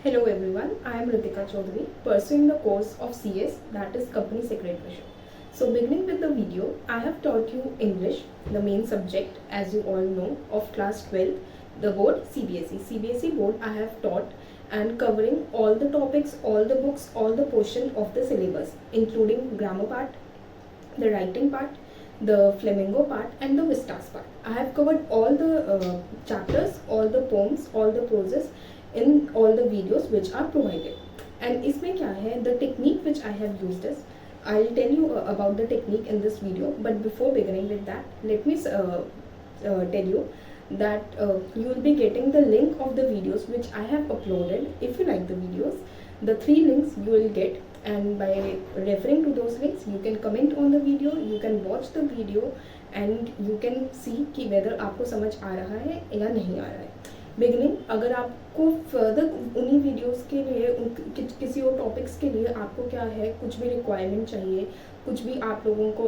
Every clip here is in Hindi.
Hello everyone, I am Ritika Chaudhary, pursuing the course of CS, that is Company Secretariat. So beginning with the video, I have taught you English, the main subject as you all know of class 12, the board CBSE. CBSE board I have taught and covering all the topics, all the books, all the portion of the syllabus, including grammar part, the writing part, the flamingo part and the vistas part. I have covered all the chapters, all the poems, all the proses in all the videos which are provided. And इसमें क्या है, the technique which I have used is, I'll tell you about the technique in this video, but before beginning with that, let me tell you that you will be getting the link of the videos which I have uploaded. If you like the videos, the 3 links you will get, and by referring to those links you can comment on the video, you can watch the video and you can see कि whether आपको समझ आ रहा है या नहीं आ रहा है. बिगिनिंग, अगर आपको फर्दर उन्हीं वीडियोस के लिए किसी और टॉपिक्स के लिए आपको क्या है, कुछ भी रिक्वायरमेंट चाहिए, कुछ भी आप लोगों को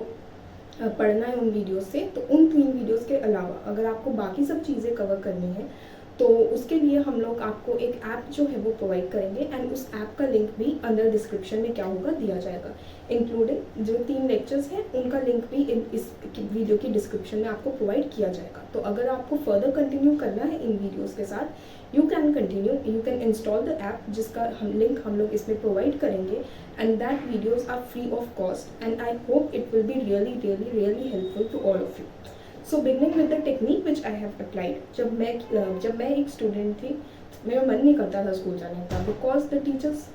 पढ़ना है उन वीडियोस से, तो उन 3 वीडियोस के अलावा अगर आपको बाकी सब चीज़ें कवर करनी है तो उसके लिए हम लोग आपको एक ऐप जो है वो प्रोवाइड करेंगे एंड उस ऐप का लिंक भी अंदर डिस्क्रिप्शन में क्या होगा दिया जाएगा, इंक्लूडिंग जो 3 लेक्चर्स हैं उनका लिंक भी इस वीडियो की डिस्क्रिप्शन में आपको प्रोवाइड किया जाएगा. तो अगर आपको फर्दर कंटिन्यू करना है इन वीडियोस के साथ, you can continue, you can install the app जिसका लिंक हम लोग इसमें प्रोवाइड करेंगे and that videos are free of cost and I hope it will be really helpful to all of you. So beginning with the technique which I have applied. जब मैं एक स्टूडेंट थी, मेरा मन नहीं करता था स्कूल जाने का, because the teachers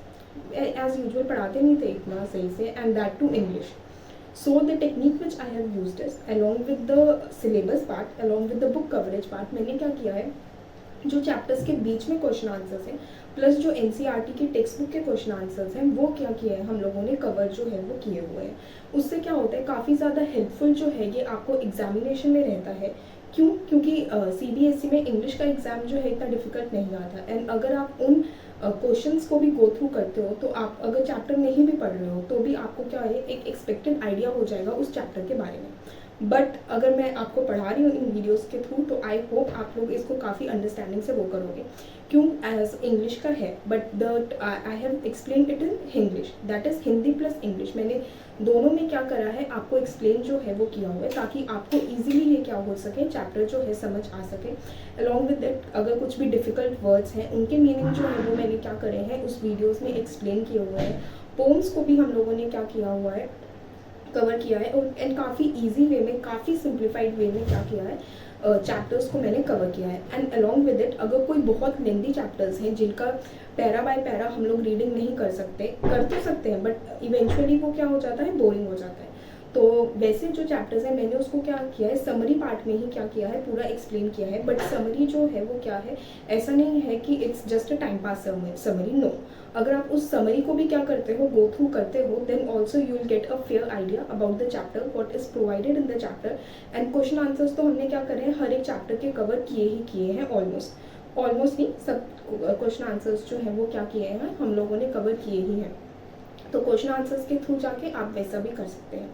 as usual पढ़ाते नहीं थे इतना सही से and that too English. So the technique which I have used is along with the syllabus part, along with the book coverage part, मैंने क्या किया है, जो चैप्टर्स के बीच में क्वेश्चन आंसर्स हैं प्लस जो एनसीईआरटी की टेक्स्ट बुक के क्वेश्चन आंसर्स हैं वो क्या किए हैं हम लोगों ने कवर जो है वो किए हुए हैं. उससे क्या होता है, काफ़ी ज़्यादा हेल्पफुल जो है ये आपको एग्जामिनेशन में रहता है. क्यों? क्योंकि सीबीएसई में इंग्लिश का एग्ज़ाम जो है इतना डिफिकल्ट नहीं आता एंड अगर आप उन क्वेश्चंस को भी गो थ्रू करते हो तो आप अगर चैप्टर नहीं भी पढ़ रहे हो तो भी आपको क्या है, एक एक्सपेक्टेड आइडिया हो जाएगा उस चैप्टर के बारे में. बट अगर मैं आपको पढ़ा रही हूँ इन वीडियोस के थ्रू तो आई होप आप लोग इसको काफ़ी अंडरस्टैंडिंग से वो करोगे. क्यों? एज इंग्लिश का है but I have explain it in Hinglish, that is Hindi plus English. मैंने दोनों में क्या करा है, आपको एक्सप्लेन जो है वो किया हुआ है ताकि आपको ईजिली ये क्या हो सके, चैप्टर जो है समझ आ सके. अलॉन्ग विद दैट अगर कुछ भी डिफ़िकल्ट वर्ड्स हैं उनके मीनिंग जो है वो मैंने क्या करे हैं उस वीडियोज़ में एक्सप्लेन किए हुए हैं. पोम्स को भी हम लोगों ने क्या किया हुआ है, कवर किया है और एंड काफ़ी इजी वे में, काफ़ी सिंप्लीफाइड वे में क्या किया है, चैप्टर्स को मैंने कवर किया है. एंड अलॉन्ग विद इट अगर कोई बहुत लेंदी चैप्टर्स हैं जिनका पैरा बाय पैरा हम लोग रीडिंग नहीं कर सकते, कर तो सकते हैं बट इवेंचुअली वो क्या हो जाता है, बोरिंग हो जाता है. तो वैसे जो चैप्टर्स हैं मैंने उसको क्या किया है, समरी पार्ट में ही क्या किया है, पूरा एक्सप्लेन किया है. बट समरी जो है वो क्या है, ऐसा नहीं है कि it's just a time pass summary, no. अगर आप उस समरी को भी क्या करते हो, गो थ्रू करते हो, then also you will get a fair idea about the chapter, what is provided in the chapter. And question answers तो हमने क्या करे हैं, हर एक चैप्टर के कवर किए हैं, ऑलमोस्ट नहीं, सब क्वेश्चन आंसर्स जो हैं वो क्या किए हैं, हम लोगों ने कवर किए ही हैं. तो क्वेश्चन आंसर्स के थ्रू जाके आप वैसा भी कर सकते हैं.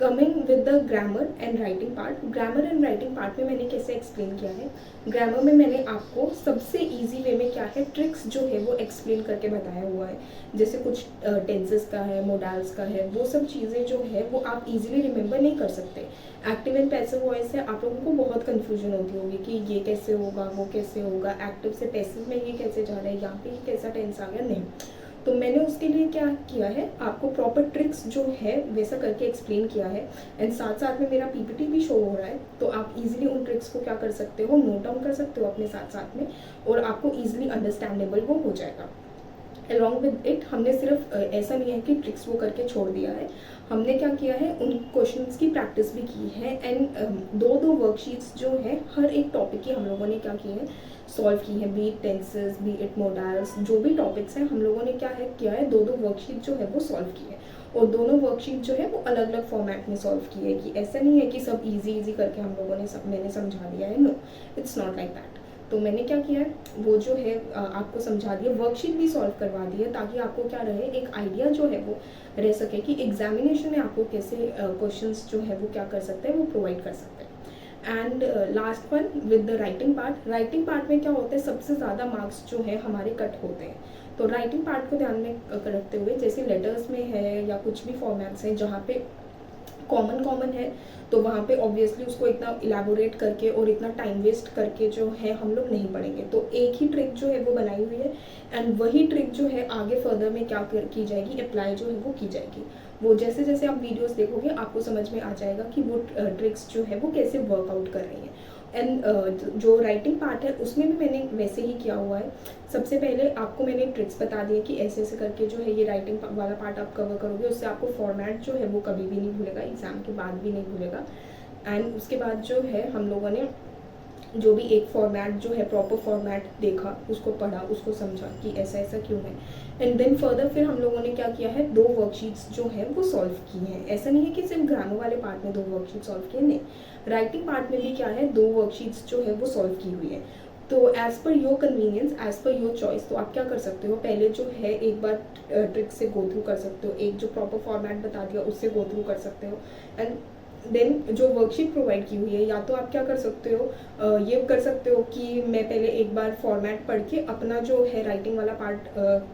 Coming with the grammar and writing part, grammar and writing part में मैंने कैसे एक्सप्लेन किया है, ग्रामर में मैंने आपको सबसे इजी वे में क्या है, ट्रिक्स जो है वो एक्सप्लेन करके बताया हुआ है. जैसे कुछ टेंसेस का है, मोडाल्स का है, वो सब चीज़ें जो है वो आप इजीली रिमेंबर नहीं कर सकते. एक्टिव एंड पैसिव वॉइस है, आप लोगों को बहुत कन्फ्यूजन होती होगी कि ये कैसे होगा, वो कैसे होगा, एक्टिव से पैसिव में ये कैसे जा रहा है, यहाँ पे ये कैसा टेंस आ गया. नहीं, तो मैंने उसके लिए क्या किया है, आपको प्रॉपर ट्रिक्स जो है वैसा करके एक्सप्लेन किया है. एंड साथ साथ में मेरा पीपीटी भी शो हो रहा है तो आप इजीली उन ट्रिक्स को क्या कर सकते हो, नोट डाउन कर सकते हो अपने साथ साथ में और आपको इजीली अंडरस्टैंडेबल वो हो जाएगा. अलॉन्ग विद इट हमने सिर्फ ऐसा नहीं है कि ट्रिक्स वो करके छोड़ दिया है, हमने क्या किया है, उन क्वेश्चंस की प्रैक्टिस भी की है. एंड दो वर्कशीट्स जो है हर एक टॉपिक की हम लोगों ने क्या की है, सॉल्व की है. B it tenses, B it modals, जो भी टॉपिक्स हैं हम लोगों ने क्या है किया है, दो वर्कशीट जो है वो सॉल्व की है. और दोनों वर्कशीट जो है वो अलग अलग फॉर्मेट में सॉल्व की है, कि ऐसा नहीं है कि सब इजी करके हम लोगों ने मैंने समझा दिया है, no, it's not like that. तो मैंने क्या किया है, वो जो है आपको समझा दिया, वर्कशीट भी सॉल्व करवा दी है ताकि आपको क्या रहे, एक आइडिया जो है वो रह सके कि एग्जामिनेशन में आपको कैसे क्वेश्चंस जो है वो क्या कर सकते हैं, वो प्रोवाइड कर सकते हैं. And last one with the writing part. Writing part में क्या होता है, सबसे ज़्यादा मार्क्स जो है हमारे कट होते हैं। तो राइटिंग पार्ट को ध्यान में रखते हुए, जैसे लेटर्स में है या कुछ भी फॉर्मेट्स हैं जहाँ पे कॉमन है, तो वहाँ पे ऑब्वियसली उसको इतना इलेबोरेट करके और इतना टाइम वेस्ट करके जो है हम लोग नहीं पढ़ेंगे। तो एक ही ट्रिक जो है वो बनाई हुई है, एंड वही ट्रिक जो है आगे फर्दर में क्या की जाएगी, अप्लाई जो है वो की जाएगी। वो जैसे जैसे आप वीडियोस देखोगे आपको समझ में आ जाएगा कि वो ट्रिक्स जो है वो कैसे वर्कआउट कर रही हैं। एंड जो राइटिंग पार्ट है उसमें भी मैंने वैसे ही किया हुआ है। सबसे पहले आपको मैंने ट्रिक्स बता दिए कि ऐसे ऐसे करके जो है ये राइटिंग वाला पार्ट आप कवर करोगे, उससे आपको फॉर्मेट जो है वो कभी भी नहीं भूलेगा, एग्जाम के बाद भी नहीं भूलेगा। एंड उसके बाद जो है हम लोगों ने जो भी एक फॉर्मेट जो है प्रॉपर फॉर्मेट देखा, उसको पढ़ा, उसको समझा कि ऐसा ऐसा क्यों है। एंड देन फर्दर फिर हम लोगों ने क्या किया है, 2 वर्कशीट्स जो है वो सॉल्व की हैं। ऐसा नहीं है कि सिर्फ ग्रामर वाले पार्ट में 2 वर्कशीट सॉल्व किए, नहीं, राइटिंग पार्ट में भी क्या है 2 वर्कशीट्स जो है वो सॉल्व की हुई है। तो as per your convenience, as per your choice, तो आप क्या कर सकते हो, पहले जो है एक बार ट्रिक से गो थ्रू कर सकते हो, एक जो प्रॉपर फॉर्मेट बता दिया उससे गो थ्रू कर सकते हो। एंड देन जो वर्कशीट प्रोवाइड की हुई है, या तो आप क्या कर सकते हो, ये कर सकते हो कि मैं पहले एक बार फॉर्मेट पढ़ के अपना जो है राइटिंग वाला पार्ट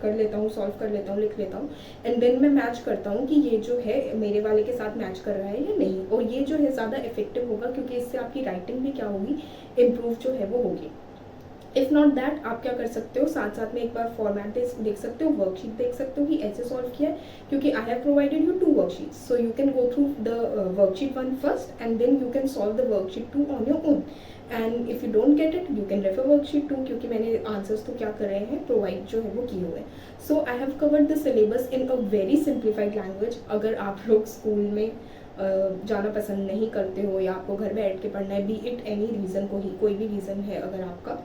कर लेता हूँ, सॉल्व कर लेता हूँ, लिख लेता हूँ, एंड देन मैं मैच करता हूँ कि ये जो है मेरे वाले के साथ मैच कर रहा है या नहीं। और ये जो है ज़्यादा इफेक्टिव होगा, क्योंकि इससे आपकी राइटिंग भी क्या होगी, इम्प्रूव जो है वो होगी। इफ़ नॉट दैट, आप क्या कर सकते हो, साथ साथ में एक बार फॉर्मेट देख सकते हो, वर्कशीट देख सकते हो कि ऐसे सॉल्व किया है, क्योंकि I have provided you 2 worksheets, so you can go through the worksheet 1 first and then you can solve the worksheet 2 on your own. And if you don't get it you can refer worksheet 2, क्योंकि मैंने आंसर्स तो क्या कर रहे हैं, प्रोवाइड जो है वो किए हुए हैं। So I have covered the syllabus in a very simplified language. अगर आप लोग स्कूल में जाना पसंद नहीं करते हो या आपको घर बैठ के पढ़ना है, बी इट एनी रीज़न, कोई भी रीज़न है अगर आपका,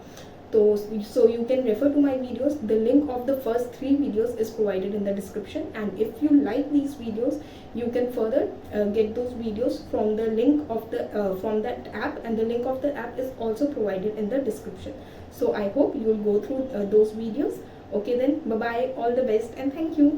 so you can refer to my videos. The link of the first 3 videos is provided in the description, and if you like these videos you can further get those videos from the link of the from that app, and the link of the app is also provided in the description. So I hope you will go through those videos. Okay then, bye bye, all the best and thank you.